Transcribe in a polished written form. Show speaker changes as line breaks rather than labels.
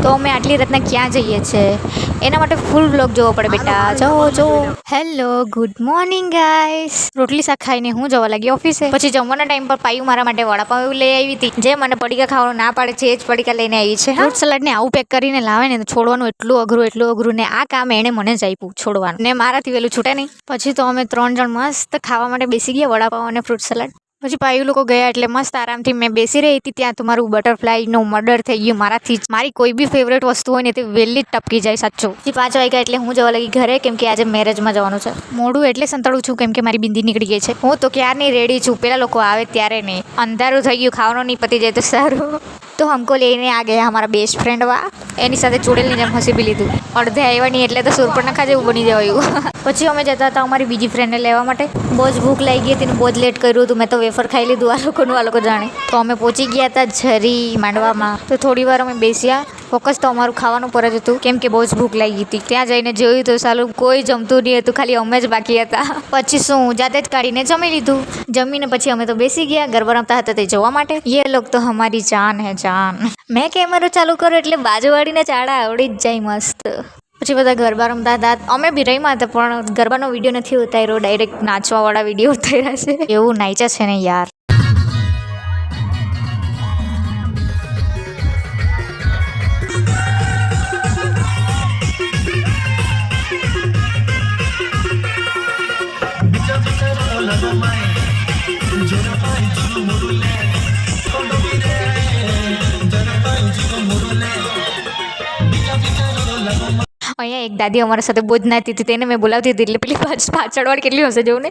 તો અમે આટલી રાતના ક્યાં જઈએ છીએ એના માટે ફૂલ વ્લોગ જોવો પડે બેટા. જો હેલો ગુડ મોર્નિંગ ગાઈસ. રોટલી શાક ખાઈને હું જવા લાગી ઓફિસે. પછી જમવાના ટાઈમ પર પાયું મારા માટે વડાપાવ એવું લઈ આવી હતી. જે મને પડીકા ખાવાનું ના પાડે છે એ જ પડીકા લઈને આવી છે. ફ્રૂટ સલાડ ને આવું પેક કરીને લાવે ને તો છોડવાનું એટલું અઘરું ને આ કામ એણે મને જ આપ્યું છોડવાનું ને મારાથી વેલું છૂટે નહીં. પછી તો અમે 3 જણ મસ્ત ખાવા માટે બેસી ગયા વડાપાવ અને ફ્રૂટ સલાડ. પછી પાયુ લોકો ગયા એટલે મસ્ત આરામથી મેં બેસી રહી હતી. ત્યાં તમારું બટરફ્લાયનો મર્ડર થઈ ગયું મારાથી જ. મારી કોઈ બી ફેવરેટ વસ્તુ હોય ને તે વહેલી જ ટપકી જાય સાચું. પછી 5 વાગ્યા એટલે હું જવા લાગી ઘરે, કેમ કે આજે મેરેજમાં જવાનું છે. મોડું એટલે સંતાડું છું કેમ કે મારી બિંદી નીકળી ગઈ છે. હું તો ક્યારની રેડી છું, પેલા લોકો આવે ત્યારે નહીં. અંધારું થઈ ગયું, ખાવાનું નહીં પતી જાય તો સારું. તો હમકો લઈને આ ગયા અમારા બેસ્ટ ફ્રેન્ડ વા. એની સાથે ચૂડેલની જેમ હસી બી લીધું. અડધે આવ્યા નહીં એટલે તો સુરપણખા જેવું બની જવાયું. પછી અમે જતા હતા અમારી બીજી ફ્રેન્ડને લેવા માટે. બહુ જ ભૂખ લાગી ગઈ હતી, બહુ જ લેટ કર્યું હતું. મેં તો વેફર ખાઈ લીધું આ લોકો જાણે. તો અમે પહોંચી ગયા હતા ઝરી માંડવામાં. તો થોડી વાર અમે બેસ્યા. ફોકસ તો અમારું ખાવાનું પર જ હતું કેમ કે બહુ જ ભૂખ લાગી હતી. ત્યાં જઈને જોયું તો સાલું કોઈ જમતું નહીં હતું, ખાલી અમે જ બાકી હતા. પછી શું જાતે જ કાઢીને જમી લીધું. જમીને પછી અમે તો બેસી ગયા ગરબા રમતા હતા તે જોવા માટે. ये लोग तो हमारी जान है जान. મેં કેમેરો ચાલુ કર્યો એટલે બાજુવાળીને ચાડા આવડી જ જાય મસ્ત. પછી બધા ગરબા રમતા હતા. અમે બી રમ્યા હતા પણ ગરબાનો વિડીયો નથી ઉતાર્યો, ડાયરેક્ટ નાચવાવાળા વિડીયો ઉતાર્યા છે. એવું નાચ્યા છે ને યાર. અહીંયા એક દાદી અમારા સાથે બહુ જ નાતી હતી, તેને મેં બોલાવતી હતી એટલે પેલી પાછળવાળી કેટલી હશે જોઉં ને.